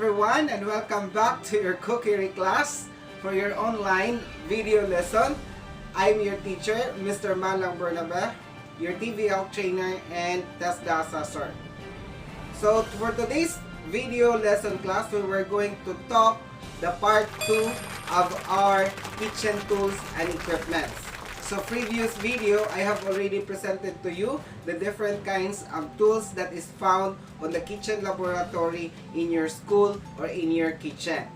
everyone, and welcome back to your cookery class for your online video lesson. I'm your teacher, Mr. Malang Bernabe, your TVL trainer and TESDA assessor. So for today's video lesson class, we were going to talk the part 2 of our kitchen tools and equipments. So previous video, I have already presented to you the different kinds of tools that is found on the kitchen laboratory in your school or in your kitchen.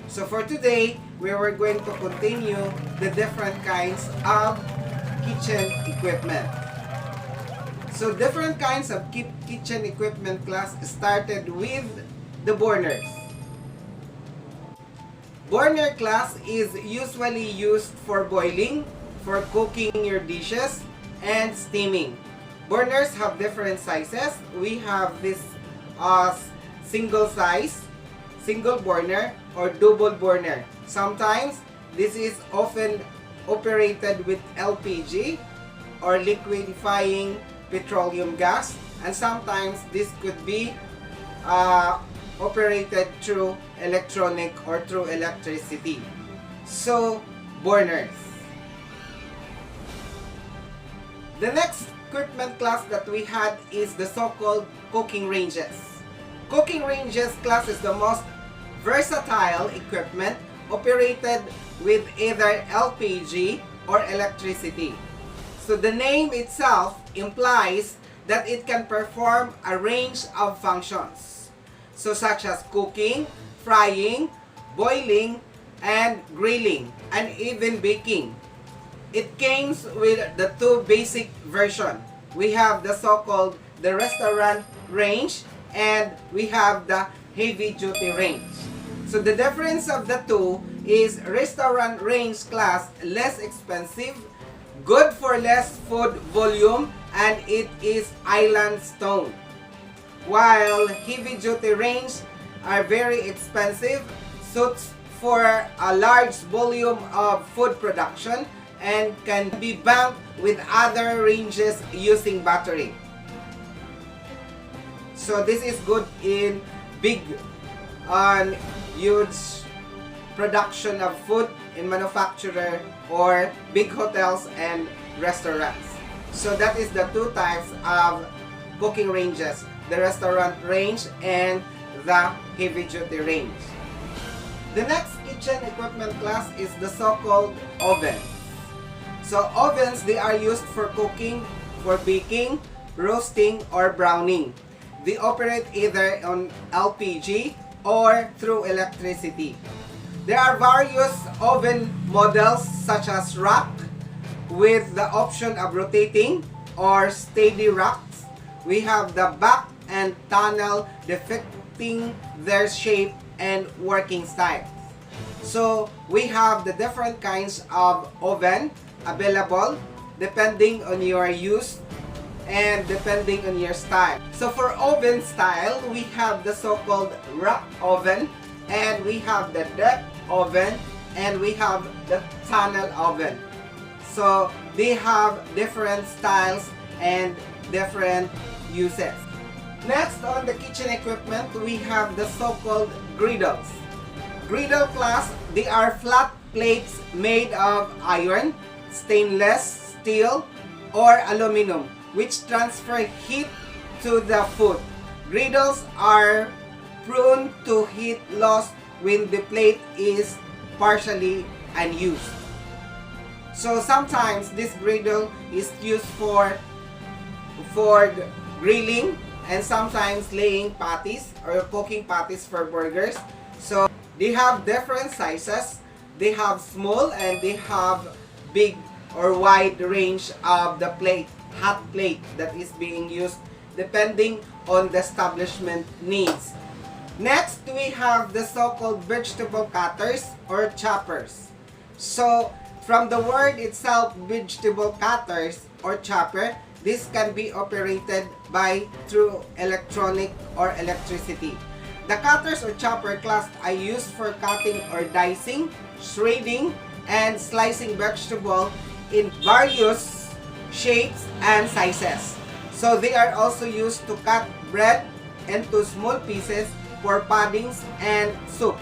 So for today, we were going to continue the different kinds of kitchen equipment. So different kinds of kitchen equipment class started with the burners. Burner class is usually used for boiling, for cooking your dishes, and steaming. Burners have different sizes. We have this single size, single burner, or double burner. Sometimes this is often operated with LPG or liquefying petroleum gas, and sometimes this could be operated through electronic or through electricity. So, burners. The next equipment class that we had is the so-called cooking ranges. Cooking ranges class is the most versatile equipment operated with either LPG or electricity. So the name itself implies that it can perform a range of functions, so such as cooking, frying, boiling, and grilling, and even baking. It comes with the two basic versions. We have the so-called the restaurant range, and we have the heavy duty range. So the difference of the two is restaurant range class less expensive, good for less food volume, and it is island stone. While heavy duty range are very expensive, suits for a large volume of food production, and can be banked with other ranges using battery. So this is good in big huge production of food in manufacturer or big hotels and restaurants. So that is the two types of cooking ranges, the restaurant range and the heavy duty range. The next kitchen equipment class is the so-called oven. So ovens, they are used for cooking, for baking, roasting, or browning. They operate either on LPG or through electricity. There are various oven models such as rack with the option of rotating or steady racks. We have the back and tunnel depicting their shape and working style. So we have the different kinds of oven available depending on your use and depending on your style. So for oven style, we have the so-called rack oven, and we have the deck oven, and we have the tunnel oven. So they have different styles and different uses. Next on the kitchen equipment, we have the so-called griddles. Griddle class, they are flat plates made of iron, stainless steel, or aluminum, which transfer heat to the food. Griddles are prone to heat loss when the plate is partially unused. So sometimes this griddle is used for grilling, and sometimes laying patties or cooking patties for burgers. So they have different sizes. They have small and they have big or wide range of the plate, hot plate that is being used depending on the establishment needs. Next, we have the so-called vegetable cutters or choppers. So from the word itself, vegetable cutters or chopper, this can be operated through electronic or electricity. The cutters or chopper class are used for cutting or dicing, shredding, and slicing vegetable in various shapes and sizes. So they are also used to cut bread into small pieces for puddings and soups.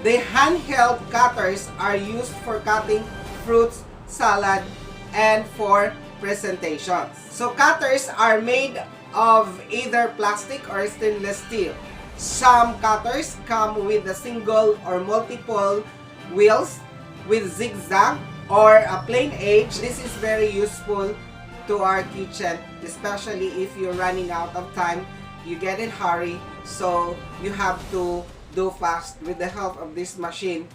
The handheld cutters are used for cutting fruits, salad, and for presentations. So cutters are made of either plastic or stainless steel. Some cutters come with a single or multiple wheels with zigzag or a plain edge. This is very useful to our kitchen, especially if you're running out of time, you get in hurry, so you have to do fast. With the help of this machine,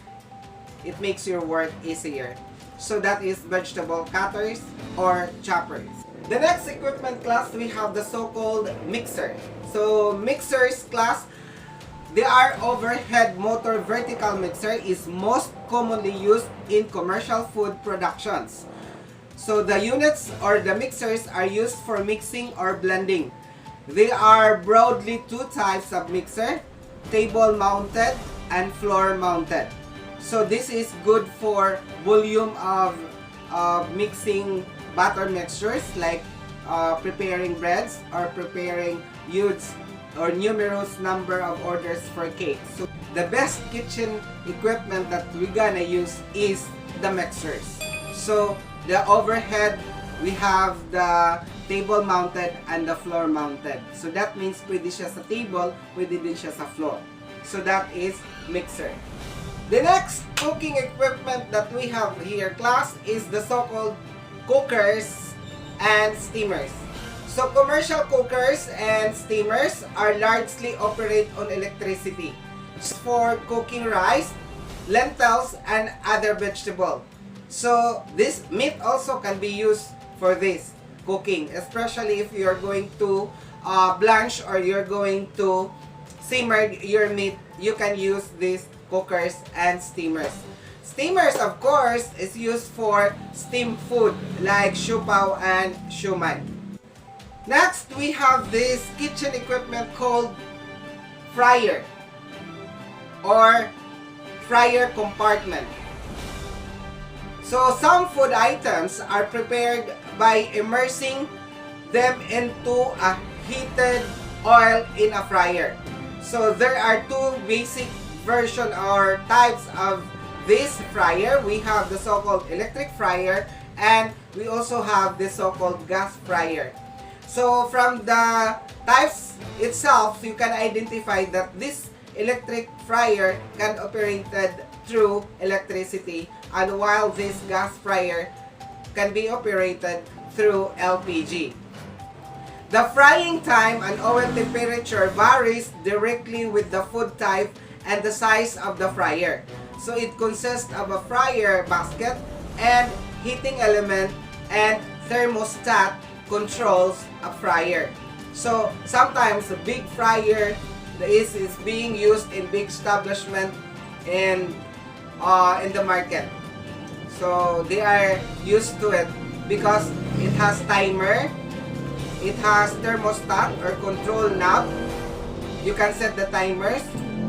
it makes your work easier. So that is vegetable cutters or choppers. The next equipment class, we have the so-called mixer. So mixers class, they are overhead motor vertical mixer is most commonly used in commercial food productions. So the units or the mixers are used for mixing or blending. They are broadly two types of mixer, table mounted and floor mounted. So this is good for volume of mixing batter mixtures like preparing breads or preparing huge or numerous number of orders for cake. So the best kitchen equipment that we're gonna use is the mixers. So the overhead, we have the table mounted and the floor mounted. So that means pwede siya sa table, pwede din siya sa floor. So that is mixer. The next cooking equipment that we have here, class, is the so-called cookers and steamers. So commercial cookers and steamers are largely operate on electricity for cooking rice, lentils, and other vegetables. So this meat also can be used for this cooking, especially if you're going to blanch or you're going to simmer your meat. You can use these cookers and steamers. Steamers, of course, is used for steamed food like siupaw and siumai. Next, we have this kitchen equipment called fryer or fryer compartment. So some food items are prepared by immersing them into a heated oil in a fryer. So there are two basic versions or types of this fryer. We have the so-called electric fryer and we also have the so-called gas fryer. So from the types itself, you can identify that this electric fryer can operate through electricity, and while this gas fryer can be operated through LPG. The frying time and oil temperature varies directly with the food type and the size of the fryer. So it consists of a fryer basket and heating element, and thermostat controls a fryer. So sometimes a big fryer is being used in big establishment in the market. So they are used to it because it has timer, it has thermostat or control knob. You can set the timers,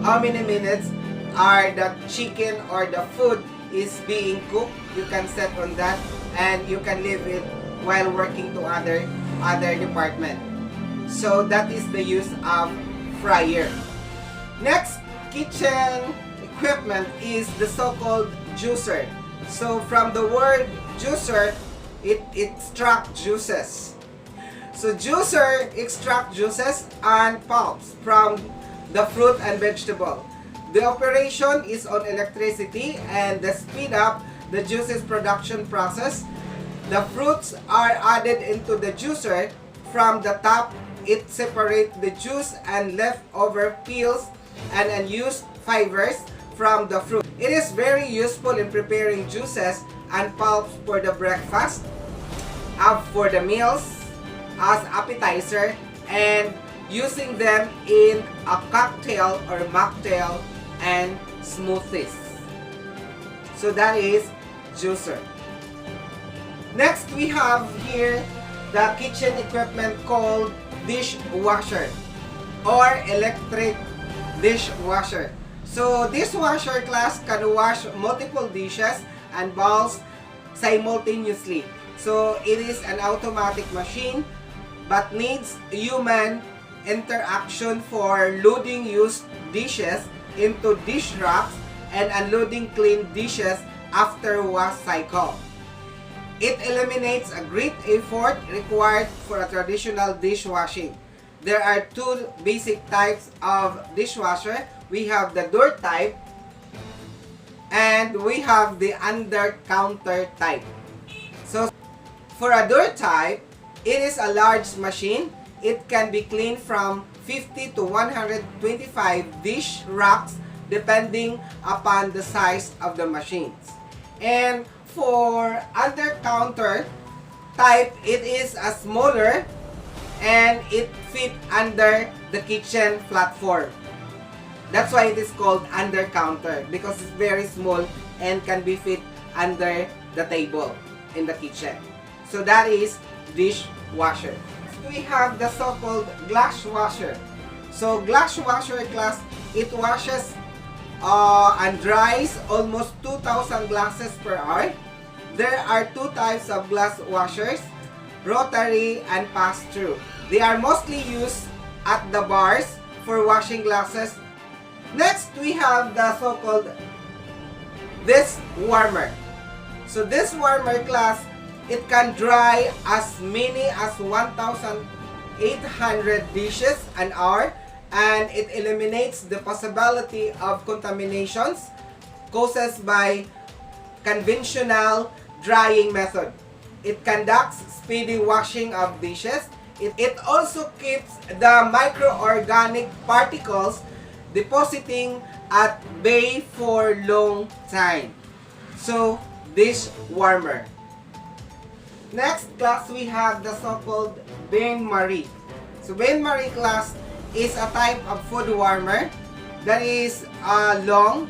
how many minutes are the chicken or the food is being cooked. You can set on that and you can leave it while working to other department. So that is the use of fryer. Next kitchen equipment is the so-called juicer. So from the word juicer, it extracts juices. So juicer extract juices and pulps from the fruit and vegetable. The operation is on electricity and the speed up the juices production process. The fruits are added into the juicer. From the top, it separates the juice and leftover peels and unused fibers from the fruit. It is very useful in preparing juices and pulps for the breakfast, for the meals, as appetizer, and using them in a cocktail or mocktail and smoothies. So that is juicer. Next, we have here the kitchen equipment called dishwasher or electric dishwasher. So dishwasher class can wash multiple dishes and bowls simultaneously. So it is an automatic machine but needs human interaction for loading used dishes into dish racks and unloading clean dishes after wash cycle. It eliminates a great effort required for a traditional dishwashing. There are two basic types of dishwasher. We have the door type and we have the under counter type. So for a door type, it is a large machine. It can be cleaned from 50 to 125 dish racks depending upon the size of the machines. And for under counter type, it is a smaller and it fit under the kitchen platform. That's why it is called under counter, because it's very small and can be fit under the table in the kitchen. So that is dishwasher. We have the so-called glass washer. So glass washer class, it washes and dries almost 2,000 glasses per hour. There are two types of glass washers, rotary and pass-through. They are mostly used at the bars for washing glasses. Next, we have the so-called this warmer. So this warmer class, it can dry as many as 1,800 dishes an hour, and it eliminates the possibility of contaminations caused by conventional drying method. It conducts speedy washing of dishes. It also keeps the microorganic particles depositing at bay for long time. So, dish warmer. Next class, we have the so-called Bain-maries. So, Bain-maries class is a type of food warmer that is long,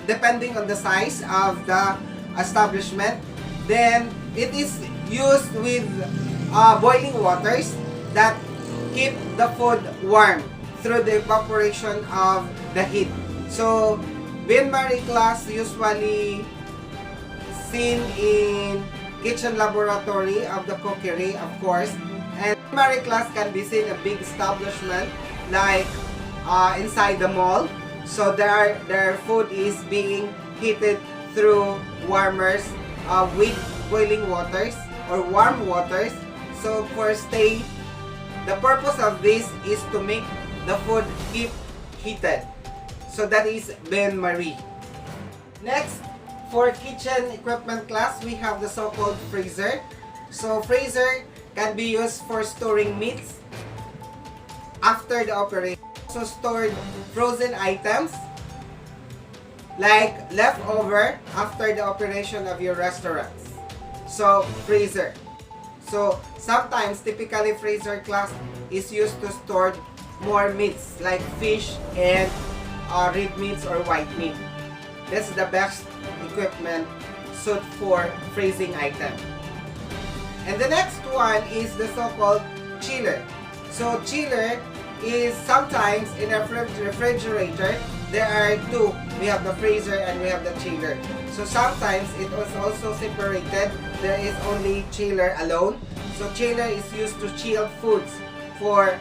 depending on the size of the establishment. Then, it is used with boiling waters that keep the food warm through the evaporation of the heat. So, Bain-maries class usually seen in kitchen laboratory of the cookery, of course. And Bain-maries class can be seen in a big establishment like inside the mall. So their food is being heated through warmers with boiling waters or warm waters. So the purpose of this is to make the food keep heated. So that is Bain-maries. Next, for kitchen equipment class, we have the so-called freezer. So freezer can be used for storing meats after the operation. So stored frozen items like leftover after the operation of your restaurants. So freezer. So sometimes typically freezer class is used to store more meats like fish and red meats or white meat. This is the best equipment suited for freezing item. And the next one is the so-called chiller. So chiller is sometimes in a refrigerator. There are two. We have the freezer and we have the chiller. So sometimes it was also separated. There is only chiller alone. So chiller is used to chill foods for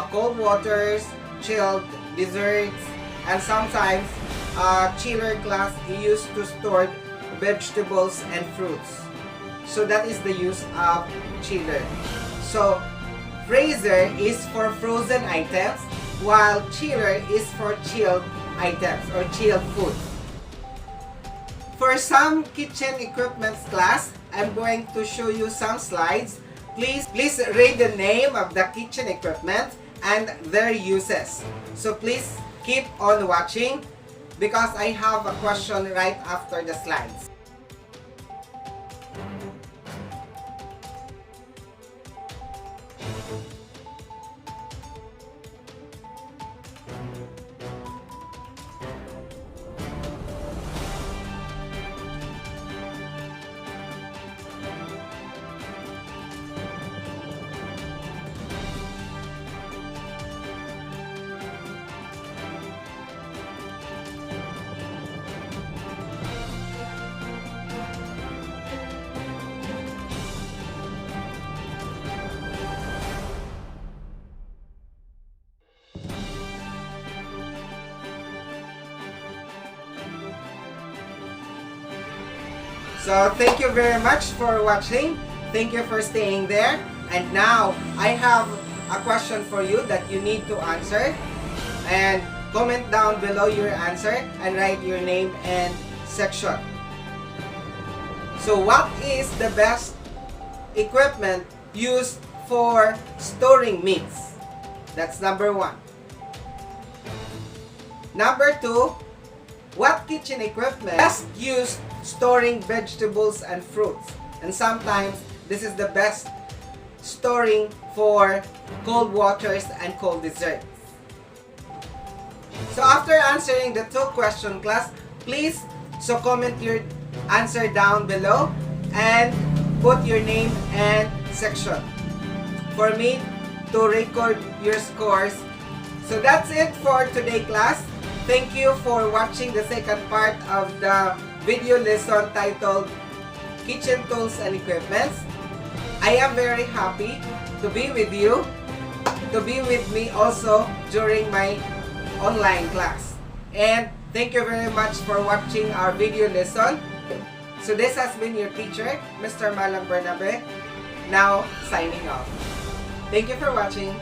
cold waters, chilled desserts, and sometimes chiller class is used to store vegetables and fruits. So that is the use of chiller. So freezer is for frozen items, while chiller is for chilled items or chilled food. For some kitchen equipment class, I'm going to show you some slides. Please read the name of the kitchen equipment and their uses. So please keep on watching because I have a question right after the slides. So thank you very much for watching. Thank you for staying there. And now I have a question for you that you need to answer. And comment down below your answer and write your name and section. So what is the best equipment used for storing meats? That's number 1. Number 2, what kitchen equipment best used storing vegetables and fruits? And sometimes this is the best storing for cold waters and cold desserts. So after answering the 2 question, class, please comment your answer down below and put your name and section for me to record your scores. So that's it for today, class. Thank you for watching the second part of the video lesson titled Kitchen Tools and Equipments. I am very happy to be with you, to be with me also during my online class. And thank you very much for watching our video lesson. So this has been your teacher, Mr. Malang Bernabe, now signing off. Thank you for watching.